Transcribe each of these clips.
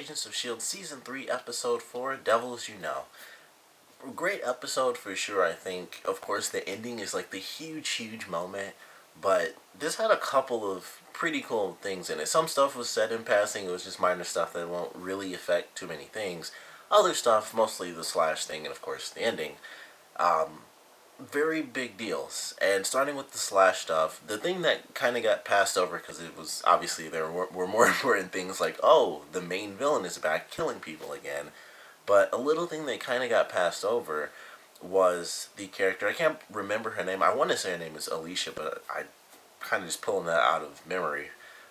Agents of S.H.I.E.L.D. Season 3, Episode 4, Devils You Know. Great episode for sure, I think. Of course, the ending is like the huge moment, but this had a couple of pretty cool things in it. Some stuff was said in passing, it was just minor stuff that won't really affect too many things. Other stuff, mostly the Slash thing, and of course the ending. Very big deals. And starting with the Slash stuff, the thing that kind of got passed over because it was obviously there were more important things like, oh, the main villain is back killing people again. But a little thing that kind of got passed over was the character. I can't remember her name. I want to say her name is Alicia, but I kind of just pulling that out of memory.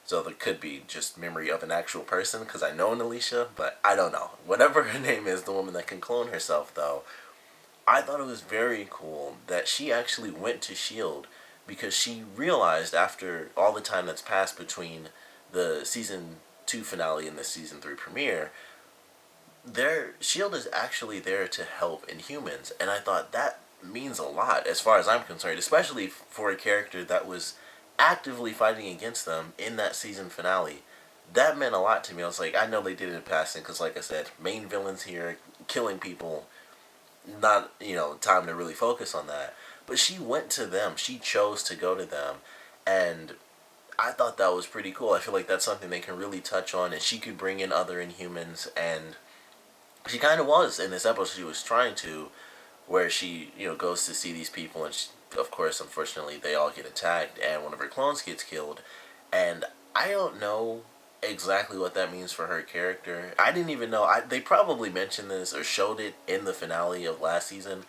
So that could be just memory of an actual person because I know an Alicia, but I don't know. Whatever her name is, the woman that can clone herself, though, I thought it was very cool that she actually went to S.H.I.E.L.D. because she realized after all the time that's passed between the Season 2 finale and the Season 3 premiere, S.H.I.E.L.D. is actually there to help Inhumans, and I thought that means a lot as far as I'm concerned, especially for a character that was actively fighting against them in that season finale. That meant a lot to me. I was like, I know they did it in passing because, like I said, main villains here, killing people, not, time to really focus on that. But she went to them. She chose to go to them. And I thought that was pretty cool. I feel like that's something they can really touch on. And she could bring in other Inhumans. And she kind of was in this episode. She was trying to, where she, goes to see these people. And she, of course, unfortunately, they all get attacked. And one of her clones gets killed. And I don't know exactly what that means for her character. I didn't even know. They probably mentioned this or showed it in the finale of last season,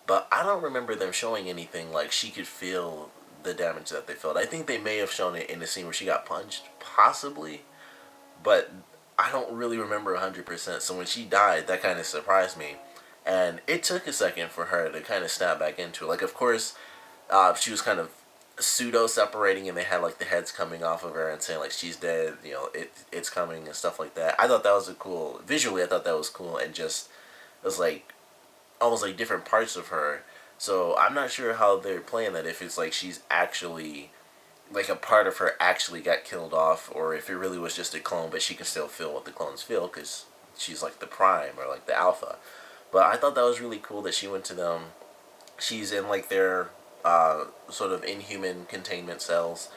but I don't remember them showing anything like she could feel the damage that they felt. I think they may have shown it in the scene where she got punched, possibly, but I don't really remember 100%. So when she died, that kind of surprised me. And it took a second for her to kind of snap back into it. Like, of course, she was kind of pseudo separating and they had like the heads coming off of her and saying like she's dead, it's coming and stuff like that. I thought that was a cool visually. I thought that was cool, and just it was like almost like different parts of her. So I'm not sure how they're playing that, if it's like she's actually like a part of her actually got killed off, or if it really was just a clone but she can still feel what the clones feel because she's like the prime or like the alpha. But I thought that was really cool that she went to them. She's in like their sort of inhuman containment cells,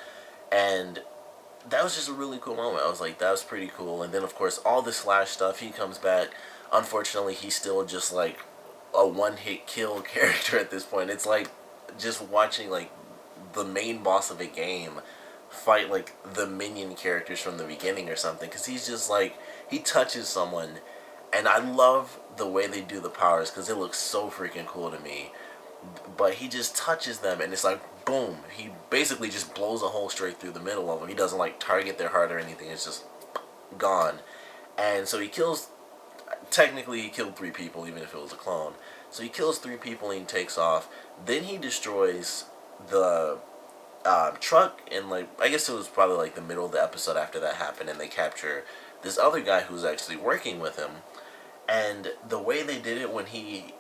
and that was just a really cool moment. I was like, that was pretty cool. And then of course all the Slash stuff, he comes back. Unfortunately, he's still just like a one-hit kill character at this point. It's like just watching like the main boss of a game fight like the minion characters from the beginning or something, because he's just like, he touches someone, and I love the way they do the powers because it looks so freaking cool to me. But he just touches them and it's like boom, he basically just blows a hole straight through the middle of them. He doesn't like target their heart or anything, it's just gone. And so he kills, technically he killed 3 people even if it was a clone. So he kills 3 people and he takes off. Then he destroys the truck, and like I guess it was probably like the middle of the episode after that happened, and they capture this other guy who's actually working with him. And the way they did it when he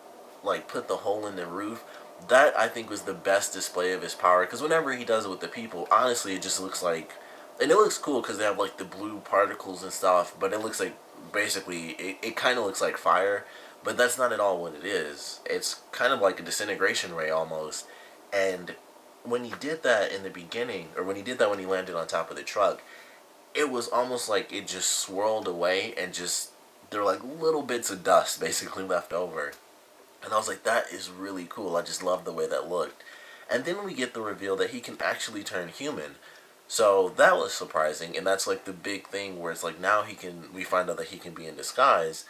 like put the hole in the roof, that I think was the best display of his power, because whenever he does it with the people, honestly it just looks like, and it looks cool because they have like the blue particles and stuff, but it looks like basically it kind of looks like fire, but that's not at all what it is. It's kind of like a disintegration ray almost. And when he did that in the beginning, or when he did that when he landed on top of the truck, it was almost like it just swirled away and just there were like little bits of dust basically left over. And I was like, that is really cool. I just love the way that looked. And then we get the reveal that he can actually turn human. So that was surprising, and that's like the big thing where it's like now we find out that he can be in disguise.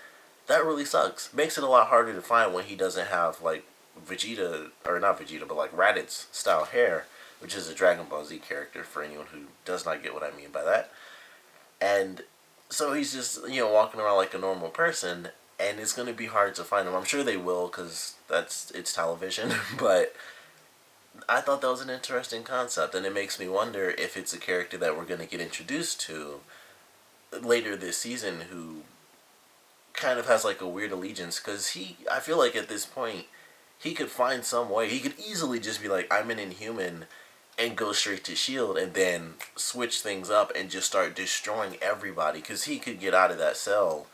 That really sucks. Makes it a lot harder to find when he doesn't have like Vegeta, or not Vegeta, but like Raditz style hair, which is a Dragon Ball Z character for anyone who does not get what I mean by that. And so he's just, walking around like a normal person, and it's going to be hard to find him. I'm sure they will because it's television, but I thought that was an interesting concept, and it makes me wonder if it's a character that we're going to get introduced to later this season who kind of has like a weird allegiance, because I feel like at this point, he could find some way. He could easily just be like, I'm an Inhuman, and go straight to S.H.I.E.L.D. and then switch things up and just start destroying everybody, because he could get out of that cell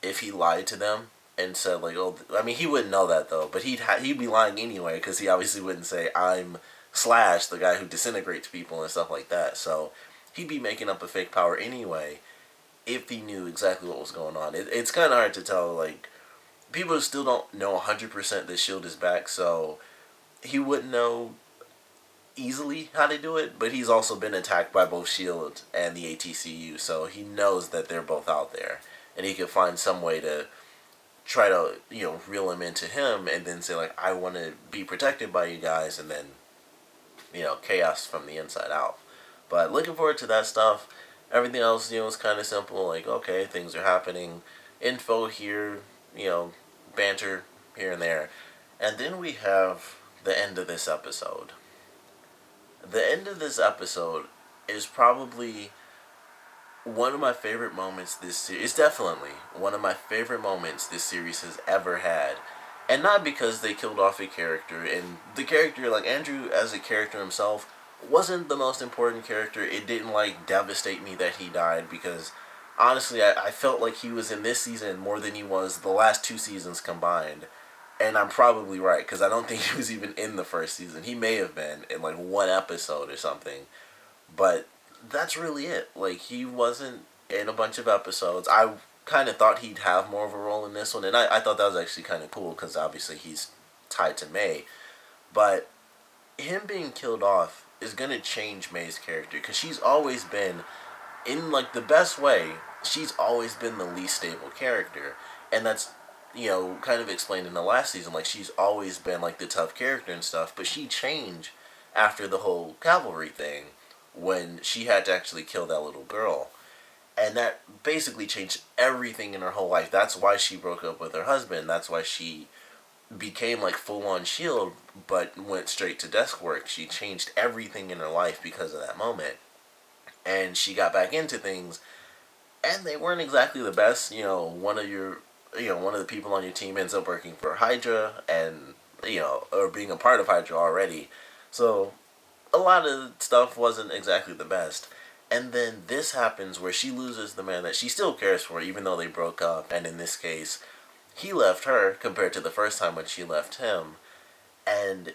if he lied to them and said like, oh, I mean, he wouldn't know that though, but he'd be lying anyway, because he obviously wouldn't say I'm Slash, the guy who disintegrates people and stuff like that. So he'd be making up a fake power anyway if he knew exactly what was going on. It's kind of hard to tell. Like, people still don't know 100% that S.H.I.E.L.D. is back, so he wouldn't know easily how to do it, but he's also been attacked by both S.H.I.E.L.D. and the ATCU, so he knows that they're both out there, and he could find some way to try to, reel him into him, and then say, like, I want to be protected by you guys, and then, chaos from the inside out. But looking forward to that stuff. Everything else, is kind of simple, like, okay, things are happening, info here, banter here and there. And then we have the end of this episode. The end of this episode is probably one of my favorite moments this series. It's definitely one of my favorite moments this series has ever had. And not because they killed off a character, and the character, like Andrew as a character himself, wasn't the most important character. It didn't, like, devastate me that he died, because honestly, I felt like he was in this season more than he was the last two seasons combined. And I'm probably right, because I don't think he was even in the first season. He may have been in, like, one episode or something. But that's really it. Like, he wasn't in a bunch of episodes. I kind of thought he'd have more of a role in this one, and I thought that was actually kind of cool, because obviously he's tied to May. But him being killed off is going to change May's character, because she's always been, in, like, the best way, she's always been the least stable character. And that's, kind of explained in the last season. Like, she's always been, like, the tough character and stuff, but she changed after the whole cavalry thing, when she had to actually kill that little girl. And that basically changed everything in her whole life. That's why she broke up with her husband. That's why she became, like, full-on S.H.I.E.L.D., but went straight to desk work. She changed everything in her life because of that moment. And she got back into things, and they weren't exactly the best. One of the people on your team ends up working for Hydra, and, or being a part of Hydra already. So a lot of stuff wasn't exactly the best. And then this happens where she loses the man that she still cares for, even though they broke up. And in this case, he left her compared to the first time when she left him. And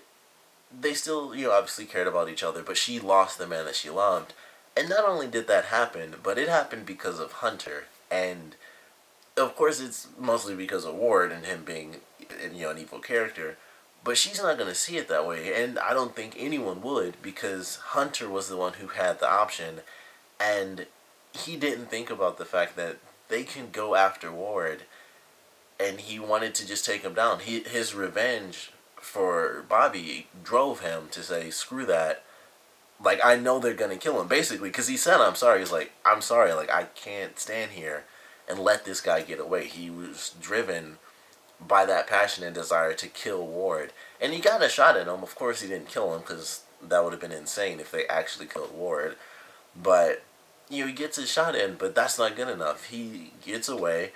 they still, obviously cared about each other, but she lost the man that she loved. And not only did that happen, but it happened because of Hunter. And of course it's mostly because of Ward and him being, an evil character. But she's not going to see it that way, and I don't think anyone would, because Hunter was the one who had the option, and he didn't think about the fact that they can go after Ward, and he wanted to just take him down. His revenge for Bobby drove him to say, screw that. Like, I know they're going to kill him, basically, because he said, I'm sorry. He's like, I'm sorry, like, I can't stand here and let this guy get away. He was driven by that passion and desire to kill Ward. And he got a shot at him. Of course he didn't kill him, because that would have been insane if they actually killed Ward. But, he gets his shot in, but that's not good enough. He gets away.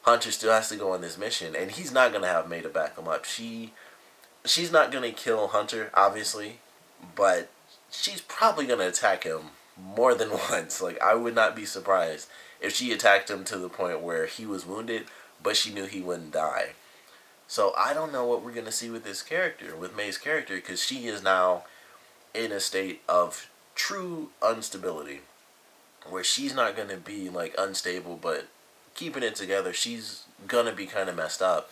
Hunter still has to go on this mission, and he's not going to have May to back him up. She's not going to kill Hunter, obviously, but she's probably going to attack him more than once. Like, I would not be surprised if she attacked him to the point where he was wounded, but she knew he wouldn't die. So I don't know what we're going to see with this character, with May's character, because she is now in a state of true instability, where she's not going to be, like, unstable, but keeping it together. She's going to be kind of messed up.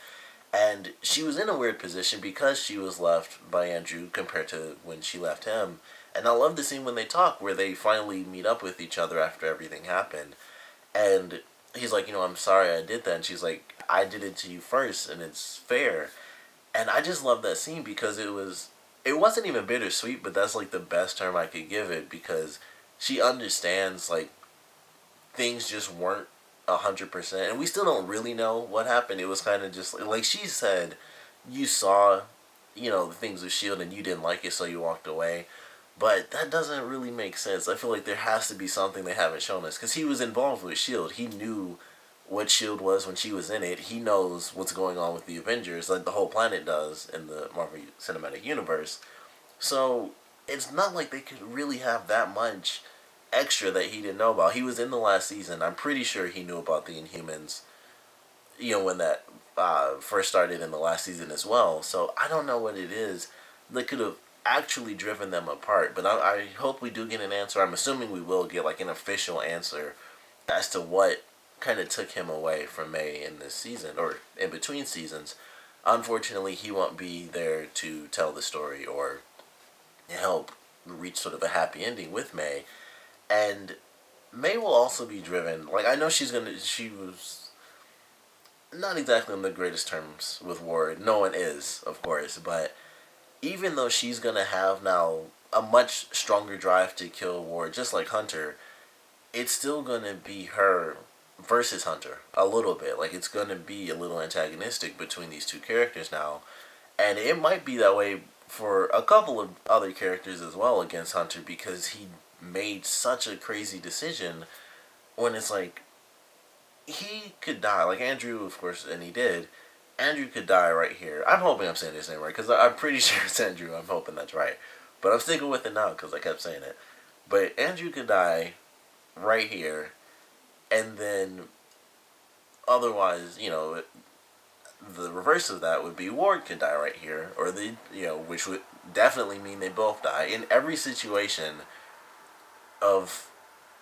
And she was in a weird position because she was left by Andrew compared to when she left him. And I love the scene when they talk, where they finally meet up with each other after everything happened. And he's like, I'm sorry I did that. And she's like, I did it to you first, and it's fair. And I just love that scene, because it wasn't even bittersweet, but that's, like, the best term I could give it, because she understands, like, things just weren't 100%, and we still don't really know what happened. It was kind of just, like she said, you saw, the things with S.H.I.E.L.D. and you didn't like it, so you walked away. But that doesn't really make sense. I feel like there has to be something they haven't shown us, because he was involved with S.H.I.E.L.D. He knew what S.H.I.E.L.D. was when she was in it. He knows what's going on with the Avengers, like the whole planet does in the Marvel Cinematic Universe. So it's not like they could really have that much extra that he didn't know about. He was in the last season. I'm pretty sure he knew about the Inhumans, when that first started in the last season as well. So I don't know what it is that could have actually driven them apart. But I hope we do get an answer. I'm assuming we will get like an official answer as to what kind of took him away from May in this season or in between seasons. Unfortunately, he won't be there to tell the story or help reach sort of a happy ending with May. And May will also be driven. Like, I know she was not exactly on the greatest terms with Ward. No one is, of course. But even though she's going to have now a much stronger drive to kill Ward, just like Hunter, it's still going to be her versus Hunter a little bit. Like, it's going to be a little antagonistic between these two characters now. And it might be that way for a couple of other characters as well against Hunter because he made such a crazy decision when it's like he could die. Like Andrew, of course, and he did. Andrew could die right here. I'm hoping I'm saying his name right because I'm pretty sure it's Andrew. I'm hoping that's right. But I'm sticking with it now because I kept saying it. But Andrew could die right here. And then otherwise, the reverse of that would be Ward could die right here. Or which would definitely mean they both die. In every situation of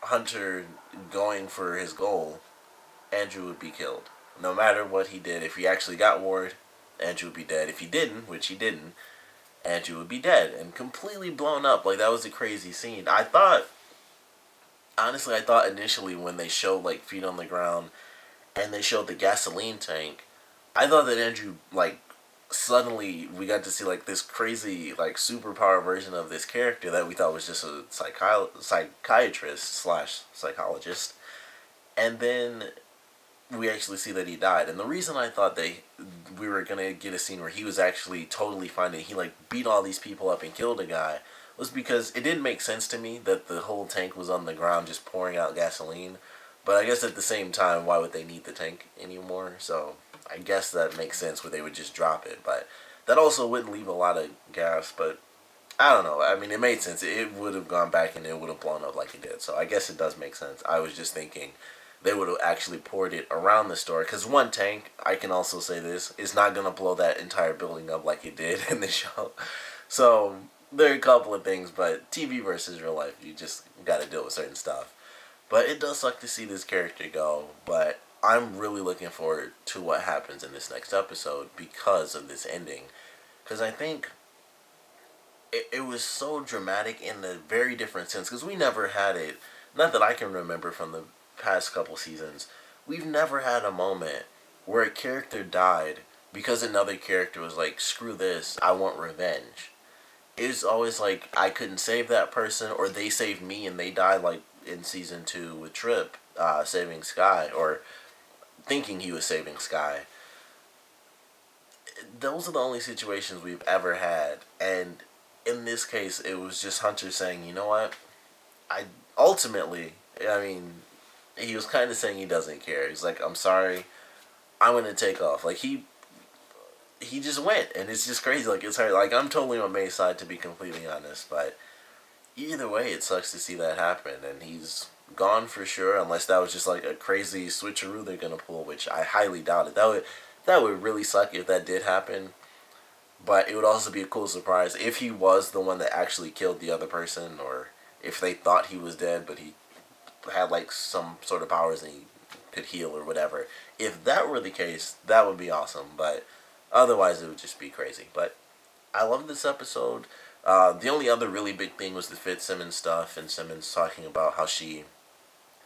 Hunter going for his goal, Andrew would be killed. No matter what he did, if he actually got Ward, Andrew would be dead. If he didn't, which he didn't, Andrew would be dead and completely blown up. Like, that was a crazy scene. Honestly, I thought initially when they showed, like, feet on the ground and they showed the gasoline tank, I thought that Andrew, like, suddenly we got to see, like, this crazy, like, superpower version of this character that we thought was just a psychiatrist slash psychologist. And then we actually see that he died. And the reason I thought we were going to get a scene where he was actually totally fine and he, like, beat all these people up and killed a guy was because it didn't make sense to me that the whole tank was on the ground just pouring out gasoline. But I guess at the same time, why would they need the tank anymore? So I guess that makes sense where they would just drop it. But that also wouldn't leave a lot of gas. But I don't know. I mean, it made sense. It would have gone back and it would have blown up like it did. So I guess it does make sense. I was just thinking they would have actually poured it around the store. Because one tank, I can also say this, is not going to blow that entire building up like it did in the show. So there are a couple of things, but TV versus real life, you just got to deal with certain stuff. But it does suck to see this character go, but I'm really looking forward to what happens in this next episode because of this ending. Because I think it was so dramatic in a very different sense, because we never had it, not that I can remember from the past couple seasons, we've never had a moment where a character died because another character was like, screw this, I want revenge. It's always like, I couldn't save that person, or they saved me and they died, like in season 2 with Trip, saving Sky, or thinking he was saving Sky. Those are the only situations we've ever had, and in this case, it was just Hunter saying, you know what, ultimately, I mean, he was kind of saying he doesn't care. He's like, I'm sorry, I'm going to take off. Like, he just went, and it's just crazy. Like, it's hard. Like, I'm totally on May's side, to be completely honest, but either way, it sucks to see that happen, and he's gone for sure, unless that was just like a crazy switcheroo they're gonna pull, which I highly doubt it. That would really suck if that did happen, but it would also be a cool surprise if he was the one that actually killed the other person, or if they thought he was dead, but he had like some sort of powers and he could heal or whatever. If that were the case, that would be awesome, but otherwise it would just be crazy. But I love this episode. The only other really big thing was the Fitzsimmons stuff, and Simmons talking about how she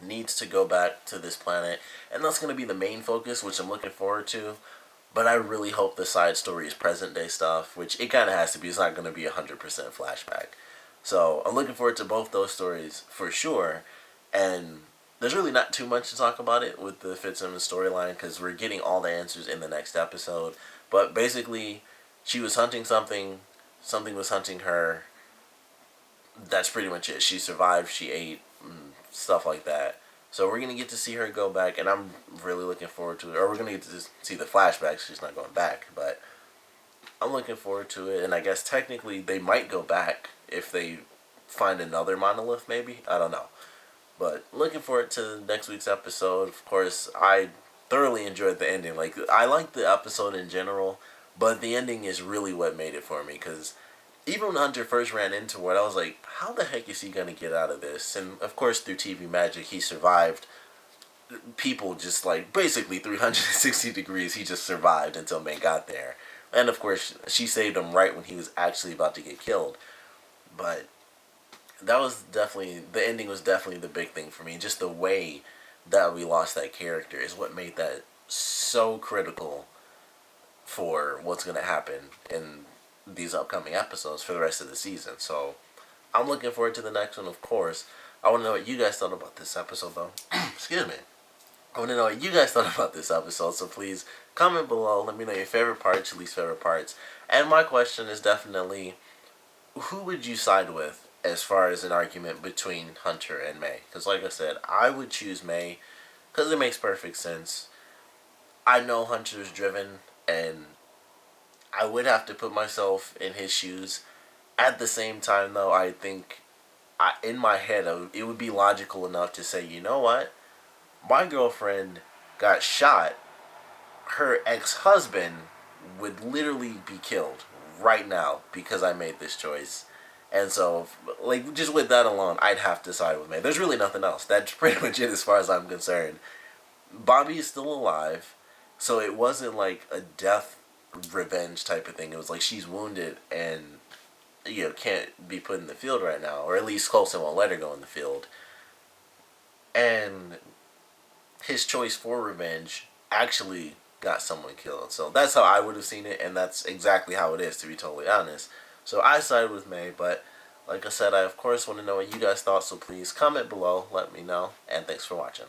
needs to go back to this planet, and that's going to be the main focus, which I'm looking forward to. But I really hope the side story is present day stuff, which it kind of has to be. It's not going to be 100% flashback. So I'm looking forward to both those stories for sure. And there's really not too much to talk about it with the Fitzsimmons storyline, because we're getting all the answers in the next episode. But basically, she was hunting something was hunting her. That's pretty much it. She survived, she ate, stuff like that. So we're going to get to see her go back, and I'm really looking forward to it. Or we're going to get to see the flashbacks. She's not going back, but I'm looking forward to it. And I guess technically they might go back if they find another monolith, maybe. I don't know. But looking forward to next week's episode. Of course, I thoroughly enjoyed the ending. Like, I like the episode in general, but the ending is really what made it for me. Because even when Hunter first ran into it, I was like, how the heck is he going to get out of this? And of course, through TV magic, he survived. People just like basically 360 degrees, he just survived until May got there. And of course, she saved him right when he was actually about to get killed. But that was definitely, the ending was definitely the big thing for me. Just the way that we lost that character is what made that so critical for what's going to happen in these upcoming episodes for the rest of the season. So I'm looking forward to the next one, of course. I want to know what you guys thought about this episode, though. Excuse me. I want to know what you guys thought about this episode, so please comment below. Let me know your favorite parts, your least favorite parts. And my question is definitely, who would you side with as far as an argument between Hunter and May? Because like I said, I would choose May because it makes perfect sense. I know Hunter's driven, and I would have to put myself in his shoes. At the same time, though, I think in my head, it would be logical enough to say, you know what? My girlfriend got shot. Her ex-husband would literally be killed right now because I made this choice. And so, like, just with that alone, I'd have to side with May. There's really nothing else. That's pretty much it as far as I'm concerned. Bobby is still alive, so it wasn't like a death revenge type of thing. It was like she's wounded and, you know, can't be put in the field right now, or at least Coulson won't let her go in the field. And his choice for revenge actually got someone killed. So that's how I would have seen it, and that's exactly how it is, to be totally honest. So I sided with May, but like I said, I of course want to know what you guys thought, so please comment below, let me know, and thanks for watching.